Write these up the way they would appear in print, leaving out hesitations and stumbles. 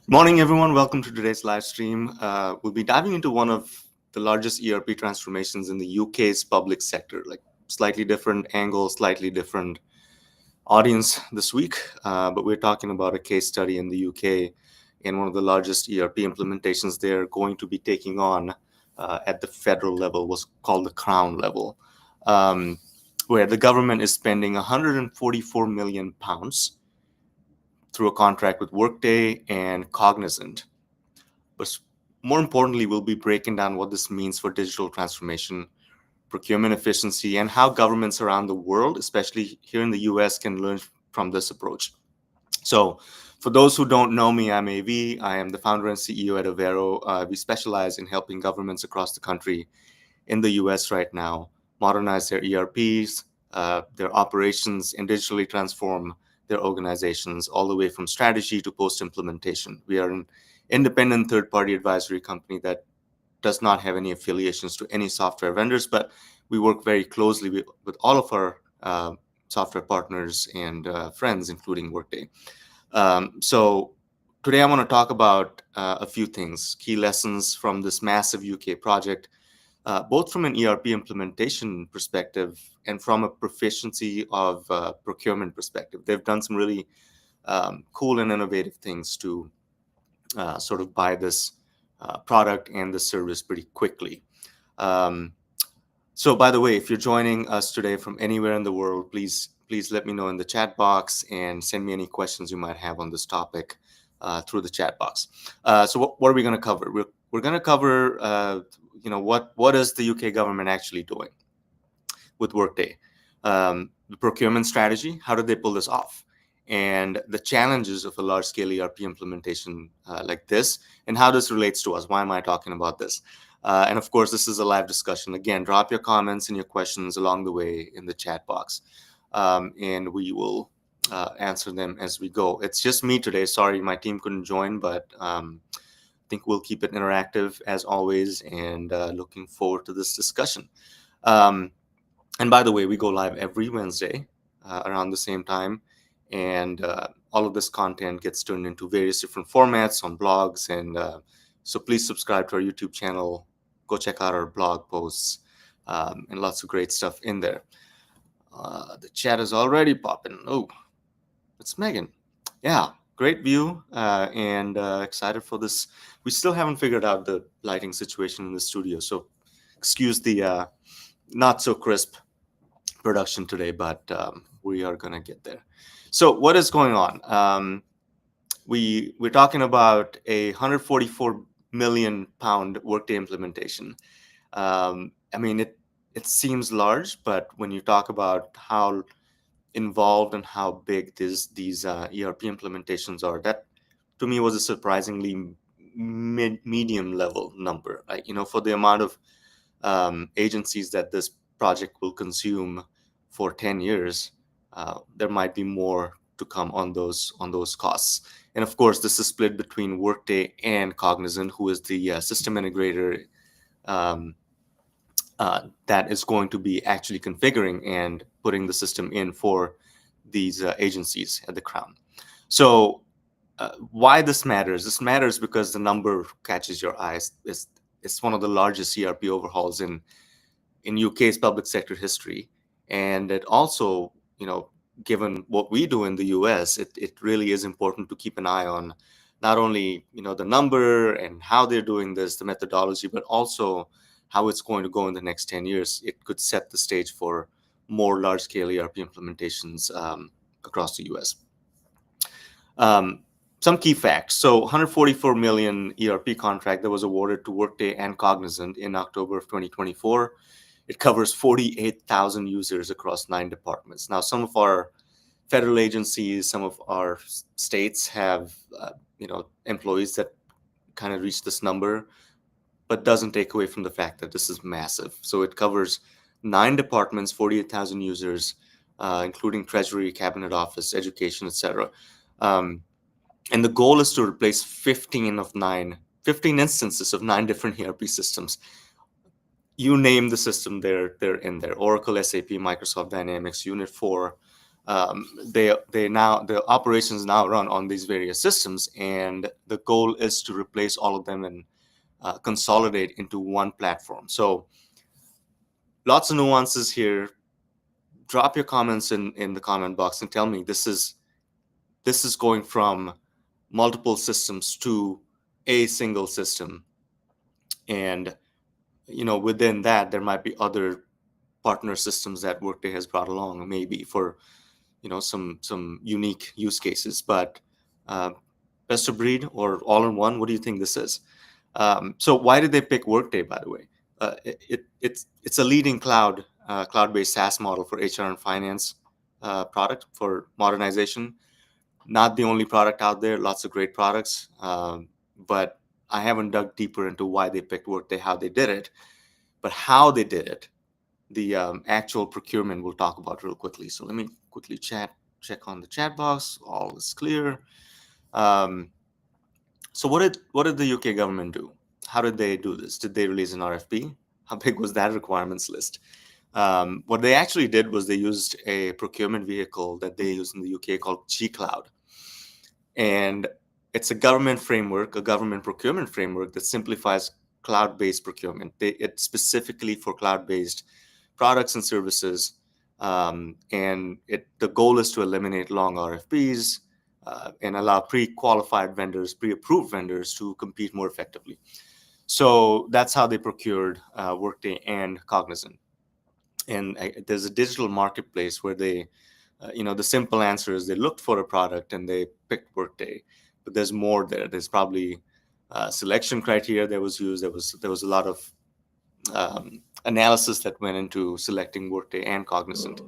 Morning, everyone. Welcome to today's live stream. We'll be diving into one of the largest ERP transformations in the UK's public sector, like slightly different angle, slightly different audience this week. But we're talking about a case study in the UK and one of the largest ERP implementations they're going to be taking on at the federal level, was called the Crown level, um, where the government is spending £144 million through a contract with Workday and Cognizant. But more importantly, we'll be breaking down what this means for digital transformation, procurement efficiency, and how governments around the world, especially here in the US, can learn from this approach. So, for those who don't know me, I'm AV. I am the founder and CEO at Avero. We specialize in helping governments across the country in the US right now modernize their ERPs, their operations, and digitally transform their organizations all the way from strategy to post implementation. We are an independent third party advisory company that does not have any affiliations to any software vendors, but we work very closely with all of our software partners and friends, including Workday. So today I want to talk about a few things, key lessons from this massive UK project, both from an ERP implementation perspective and from a proficiency of procurement perspective. They've done some really cool and innovative things to sort of buy this product and the service pretty quickly. So, by the way, if you're joining us today from anywhere in the world, please let me know in the chat box and send me any questions you might have on this topic through the chat box. So, what are we going to cover? We're going to cover, what is the UK government actually doing with Workday? The procurement strategy, how did they pull this off? And the challenges of a large-scale ERP implementation like this, and how this relates to us. Why am I talking about this? And of course, this is a live discussion. Again, drop your comments and your questions along the way in the chat box, and we will answer them as we go. It's just me today. Sorry, my team couldn't join, but I think we'll keep it interactive as always, and looking forward to this discussion. And by the way, we go live every Wednesday around the same time, and all of this content gets turned into various different formats on blogs, and so please subscribe to our YouTube channel. Go check out our blog posts, and lots of great stuff in there. The chat is already popping. Oh, it's Megan. Yeah, great view, and excited for this. We still haven't figured out the lighting situation in the studio, so excuse the not so crisp production today, but we are going to get there. So what is going on? We're talking about a £144 million Workday implementation. I mean, it seems large, but when you talk about how involved and how big these ERP implementations are, that to me was a surprisingly medium level number. Like, for the amount of agencies that this project will consume for 10 years, there might be more to come on those costs. And of course, this is split between Workday and Cognizant, who is the system integrator that is going to be actually configuring and putting the system in for these agencies at the Crown. So why this matters? This matters because the number catches your eyes. It's one of the largest ERP overhauls in UK's public sector history. And it also, given what we do in the US, it really is important to keep an eye on not only, the number and how they're doing this, the methodology, but also how it's going to go in the next 10 years. It could set the stage for more large-scale ERP implementations across the US. Some key facts. So 144 million ERP contract that was awarded to Workday and Cognizant in October of 2024. It covers 48,000 users across 9 departments. Now, some of our federal agencies, some of our states have, employees that kind of reach this number, but doesn't take away from the fact that this is massive. So it covers 9 departments, 48,000 users, including Treasury, Cabinet Office, Education, etc. And the goal is to replace 15 instances of 9 different ERP systems. You name the system, they're in there. Oracle, SAP, Microsoft Dynamics, Unit 4, The operations now run on these various systems, and the goal is to replace all of them and consolidate into one platform. So lots of nuances here. Drop your comments in the comment box and tell me this is going from multiple systems to a single system, and within that there might be other partner systems that Workday has brought along, maybe for some unique use cases. But uh, best of breed or all in one, what do you think this is? So why did they pick Workday, by the way? It's a leading cloud-based SaaS model for HR and finance product for modernization. Not the only product out there, lots of great products, but I haven't dug deeper into why they picked Workday, how they did it. But how they did it, the actual procurement, we'll talk about real quickly. So let me quickly check on the chat box. All is clear. So what did the UK government do? How did they do this? Did they release an RFP? How big was that requirements list? What they actually did was they used a procurement vehicle that they use in the UK called G-Cloud. And it's a government procurement framework that simplifies cloud-based procurement. It's specifically for cloud-based products and services. And the goal is to eliminate long RFPs and allow pre-qualified vendors, pre-approved vendors to compete more effectively. So that's how they procured Workday and Cognizant. And there's a digital marketplace where they, the simple answer is they looked for a product and they picked Workday. But there's more there. There's probably selection criteria that was used. There was a lot of analysis that went into selecting Workday and Cognizant.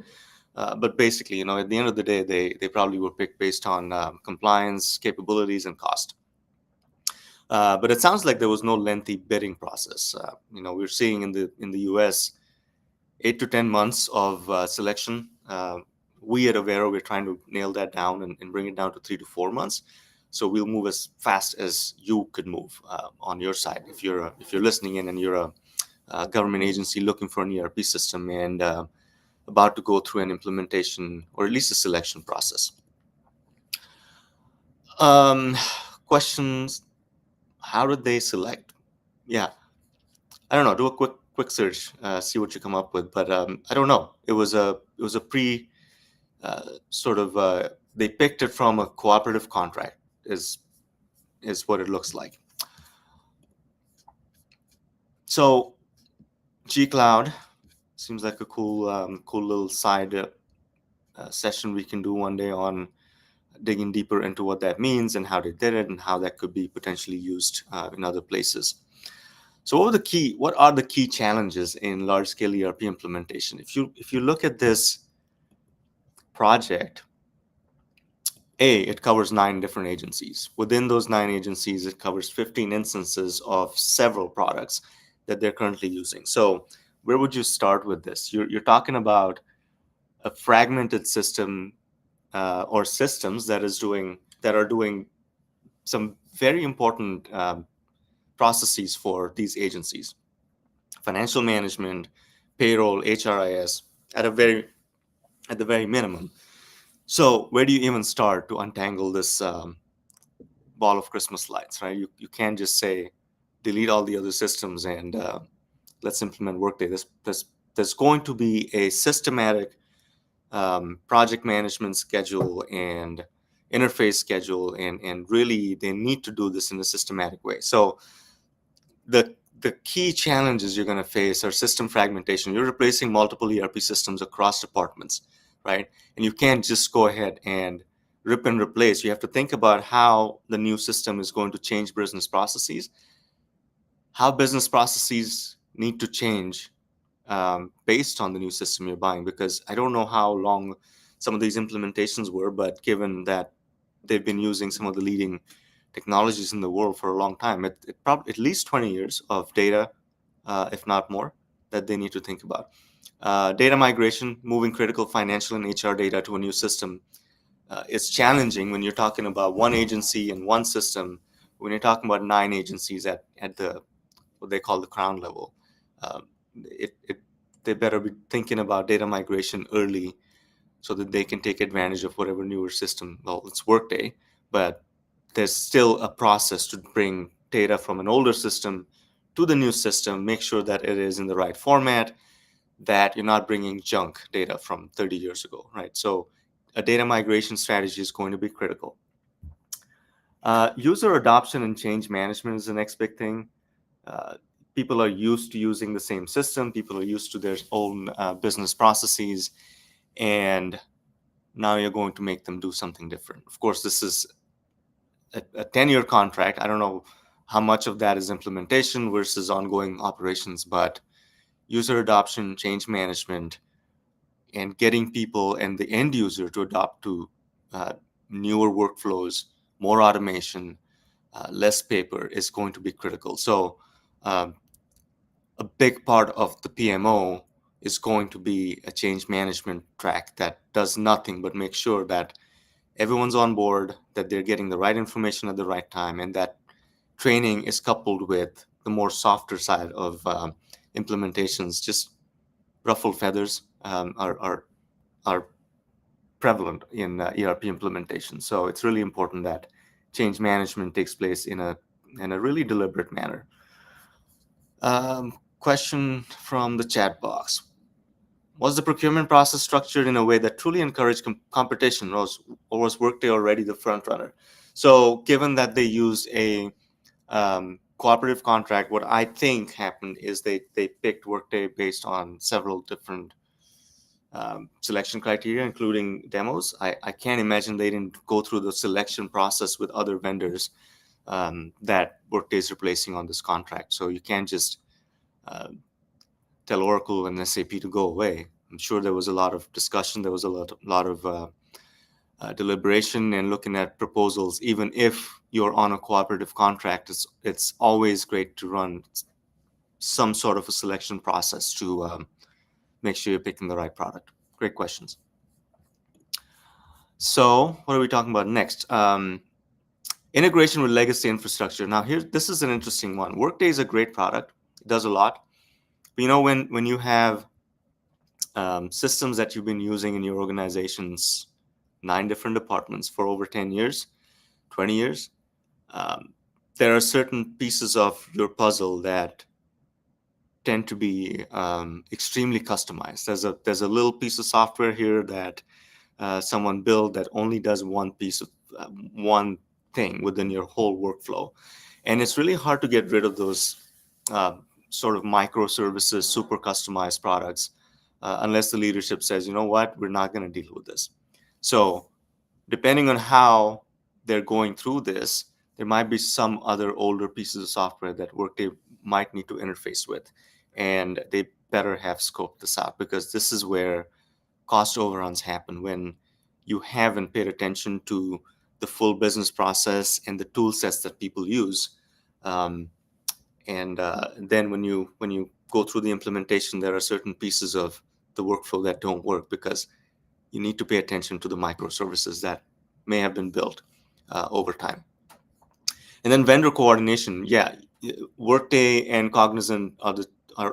But basically, at the end of the day, they probably were picked based on compliance, capabilities, and cost. But it sounds like there was no lengthy bidding process. We're seeing in the US 8 to 10 months of selection. We at Avero, we're trying to nail that down and bring it down to 3 to 4 months. So we'll move as fast as you could move on your side. If you're listening in and you're a government agency looking for an ERP system and about to go through an implementation or at least a selection process. Questions? How did they select? Yeah, I don't know. Do a quick search, see what you come up with. But I don't know. It was a pre they picked it from a cooperative contract is what it looks like. So G-Cloud seems like a cool little side session we can do one day on digging deeper into what that means and how they did it and how that could be potentially used in other places. So what are the key challenges in large-scale ERP implementation? If you look at this project, it covers 9 different agencies. Within those 9 agencies, it covers 15 instances of several products that they're currently using. So where would you start with this? You're talking about a fragmented system or systems that are doing some very important processes for these agencies: financial management, payroll, HRIS, at the very minimum. So where do you even start to untangle this ball of Christmas lights, right? You can't just say delete all the other systems and let's implement Workday. There's going to be a systematic project management schedule and interface schedule, and really they need to do this in a systematic way. So the key challenges you're going to face are system fragmentation. You're replacing multiple ERP systems across departments, right? And you can't just go ahead and rip and replace. You have to think about how the new system is going to change business processes, how business processes need to change based on the new system you're buying. Because I don't know how long some of these implementations were, but given that they've been using some of the leading technologies in the world for a long time, it probably at least 20 years of data, if not more, that they need to think about. Data migration, moving critical financial and HR data to a new system is challenging when you're talking about one agency and one system. When you're talking about 9 agencies at the what they call the crown level, they better be thinking about data migration early so that they can take advantage of whatever newer system. Well, it's Workday, but there's still a process to bring data from an older system to the new system, make sure that it is in the right format, that you're not bringing junk data from 30 years ago, right? So a data migration strategy is going to be critical. User adoption and change management is the next big thing. People are used to using the same system. People are used to their own business processes, and now you're going to make them do something different. Of course, this is a 10-year contract. I don't know how much of that is implementation versus ongoing operations, but user adoption, change management, and getting people and the end user to adopt to uh, newer workflows, more automation, less paper is going to be critical. So um, a big part of the PMO is going to be a change management track that does nothing but make sure that everyone's on board, that they're getting the right information at the right time, and that training is coupled with the more softer side of implementations. Just ruffled feathers are prevalent in ERP implementation. So it's really important that change management takes place in a really deliberate manner. Question from the chat box. Was the procurement process structured in a way that truly encouraged competition, or was Workday already the front runner? So given that they used a cooperative contract, what I think happened is they picked Workday based on several different selection criteria, including demos. I can't imagine they didn't go through the selection process with other vendors that Workday is replacing on this contract. So you can't just tell Oracle and SAP to go away. I'm sure there was a lot of discussion. There was a lot of deliberation and looking at proposals. Even if you're on a cooperative contract, it's always great to run some sort of a selection process to make sure you're picking the right product. Great questions. So what are we talking about next? Integration with legacy infrastructure. Now this is an interesting one. Workday is a great product. It does a lot. But when you have systems that you've been using in your organizations, 9 different departments for over 10 years, 20 years, there are certain pieces of your puzzle that tend to be extremely customized. There's a little piece of software here that someone built that only does one piece of one thing within your whole workflow, and it's really hard to get rid of those sort of microservices, super customized products, unless the leadership says, you know what, we're not going to deal with this. So depending on how they're going through this, there might be some other older pieces of software that Workday might need to interface with, and they better have scoped this out, because this is where cost overruns happen, when you haven't paid attention to the full business process and the tool sets that people use. And then when you go through the implementation, there are certain pieces of the workflow that don't work, because you need to pay attention to the microservices that may have been built over time. And then vendor coordination. Yeah, Workday and Cognizant are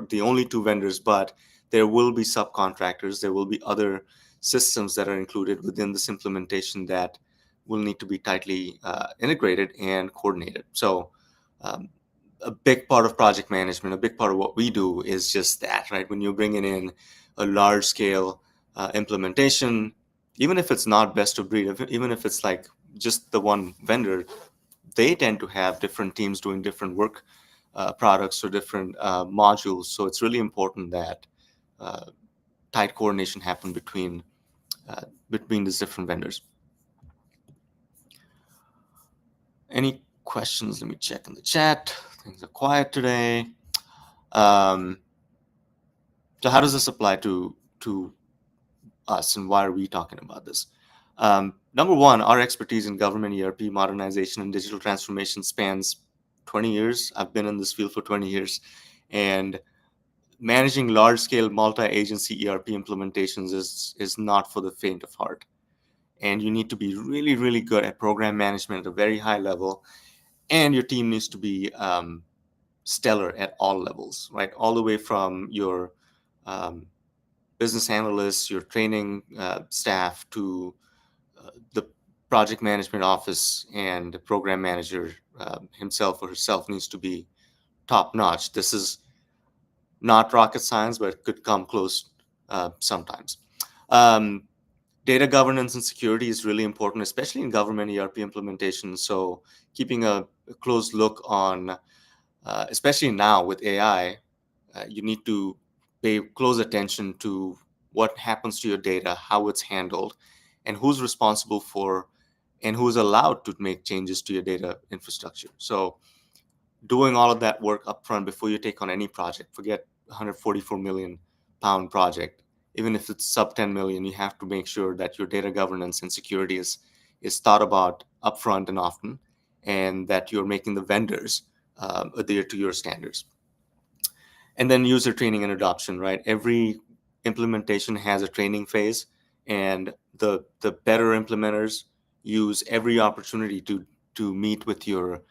the only 2 vendors, but there will be subcontractors. There will be other systems that are included within this implementation that will need to be tightly integrated and coordinated. So a big part of project management, a big part of what we do is just that, right? When you're bringing in a large scale implementation, even if it's not best of breed, even if it's like just the one vendor, they tend to have different teams doing different work products or different modules. So it's really important that tight coordination happen between these different vendors. Any questions? Let me check in the chat. Things are quiet today. So how does this apply to us, and why are we talking about this? Number one, our expertise in government ERP modernization and digital transformation spans 20 years. I've been in this field for 20 years, and managing large-scale multi-agency ERP implementations is not for the faint of heart. And you need to be really, really good at program management at a very high level, and your team needs to be stellar at all levels, right? All the way from your business analysts, your training staff, to the project management office and the program manager himself or herself needs to be top notch. This is not rocket science, but it could come close sometimes. Um, Data governance and security is really important, especially in government ERP implementation. So keeping a close look on, especially now with AI, you need to pay close attention to what happens to your data, how it's handled, and who's responsible for and who's allowed to make changes to your data infrastructure. So doing all of that work upfront before you take on any project, forget 144 million pound project, even if it's sub 10 million, you have to make sure that your data governance and security is thought about upfront and often, and that you're making the vendors adhere to your standards. And then user training and adoption, right? Every implementation has a training phase, and the better implementers use every opportunity to meet with your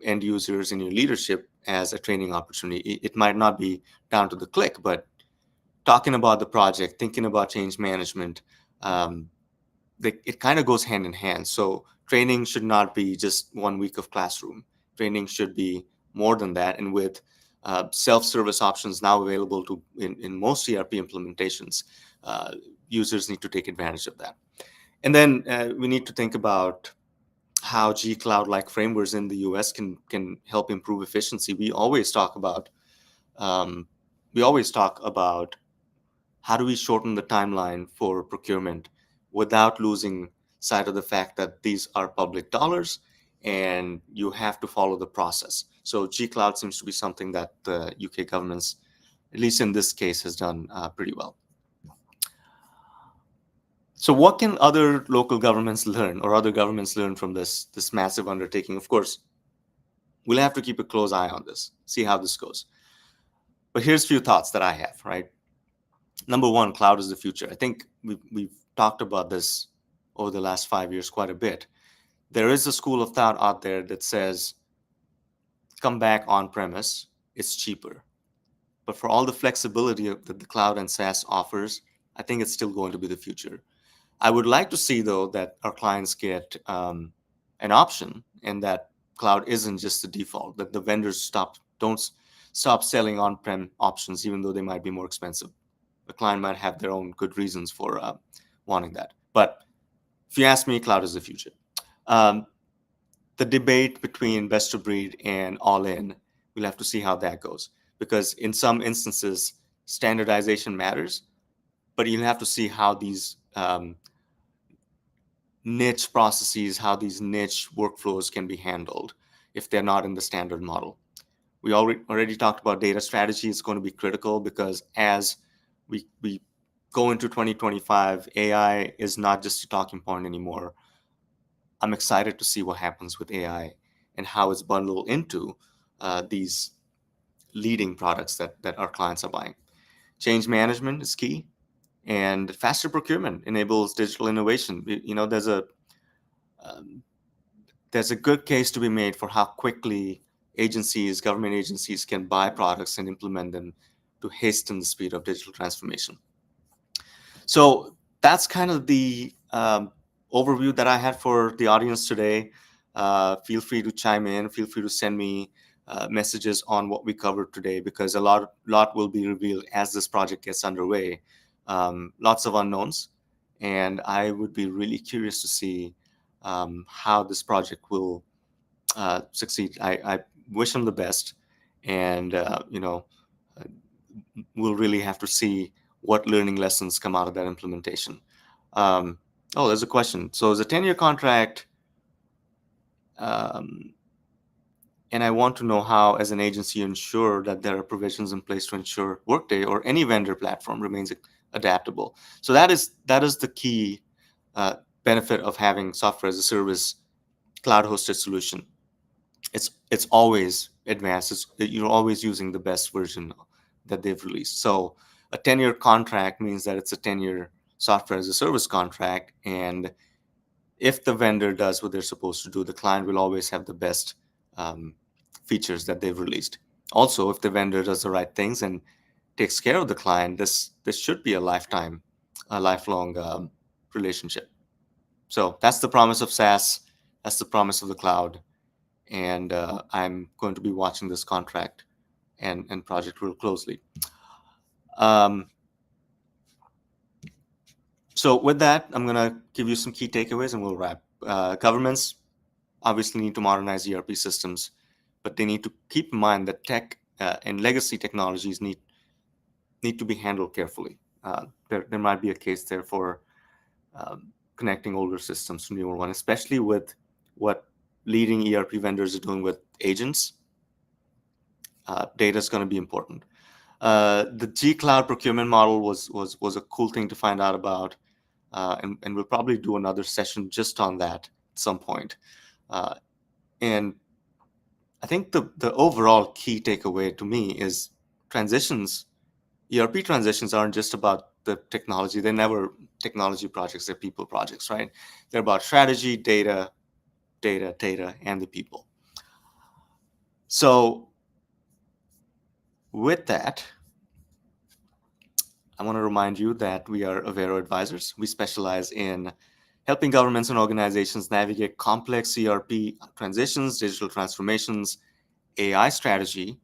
end users and your leadership as a training opportunity. It might not be down to the click, but talking about the project, thinking about change management, um, it kind of goes hand in hand. So training should not be just 1 week of classroom. Training should be more than that. And with self-service options now available in most ERP implementations, uh, users need to take advantage of that. And then we need to think about how G Cloud-like frameworks in the US can help improve efficiency. Um, we always talk about how do we shorten the timeline for procurement without losing sight of the fact that these are public dollars and you have to follow the process. So G Cloud seems to be something that the UK government's, at least in this case, has done pretty well. So what can other local governments learn or other governments learn from this massive undertaking? Of course, we'll have to keep a close eye on this, see how this goes. But here's a few thoughts that I have, right? Number one, cloud is the future. I think we've talked about this over the last 5 years quite a bit. There is a school of thought out there that says, come back on premise, it's cheaper. But for all the flexibility that the cloud and SaaS offers, I think it's still going to be the future. I would like to see, though, that our clients get an option, and that cloud isn't just the default, that the vendors don't stop selling on-prem options, even though they might be more expensive. The client might have their own good reasons for wanting that. But if you ask me, cloud is the future. Um, the debate between best of breed and all in, we'll have to see how that goes. Because in some instances, standardization matters, but you'll have to see how these niche processes, how these niche workflows can be handled if they're not in the standard model. We already talked about data strategy. It's going to be critical because as we go into 2025, AI is not just a talking point anymore. I'm excited to see what happens with AI and how it's bundled into these leading products that our clients are buying. Change management is key, and faster procurement enables digital innovation. Um, there's a good case to be made for how quickly government agencies can buy products and implement them to hasten the speed of digital transformation. So that's kind of the overview that I had for the audience today. Feel free to chime in. Feel free to send me messages on what we covered today, because a lot will be revealed as this project gets underway. Lots of unknowns, and I would be really curious to see how this project will succeed. I wish them the best, and we'll really have to see what learning lessons come out of that implementation. There's a question. So it's a 10-year contract, and I want to know how, as an agency, you ensure that there are provisions in place to ensure Workday or any vendor platform remains adaptable. So that is the key benefit of having software as a service, cloud-hosted solution. It's always advanced. You're always using the best version that they've released. So a 10-year contract means that it's a 10-year software as a service contract, and if the vendor does what they're supposed to do, the client will always have the best features that they've released. Also, if the vendor does the right things and takes care of the client, this should be a lifelong relationship. So that's the promise of SaaS. That's the promise of the cloud. And I'm going to be watching this contract and project real closely. So with that, I'm going to give you some key takeaways and we'll wrap. Governments obviously need to modernize ERP systems, but they need to keep in mind that tech and legacy technologies need to be handled carefully. There might be a case there for connecting older systems to newer ones, especially with what leading ERP vendors are doing with agents. Data is going to be important. The G Cloud procurement model was a cool thing to find out about, and we'll probably do another session just on that at some point. And I think the overall key takeaway to me is ERP transitions aren't just about the technology. They're never technology projects, they're people projects, right? They're about strategy, data, and the people. So with that, I want to remind you that we are Avero Advisors. We specialize in helping governments and organizations navigate complex ERP transitions, digital transformations, AI strategy,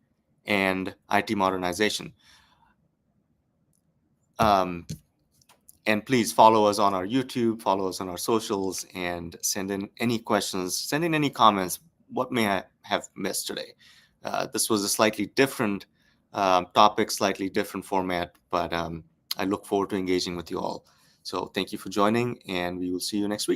and IT modernization. And please follow us on our YouTube, follow us on our socials, and send in any questions, send in any comments. What may I have missed today? This was a slightly different topic, slightly different format, but I look forward to engaging with you all. So thank you for joining, and we will see you next week.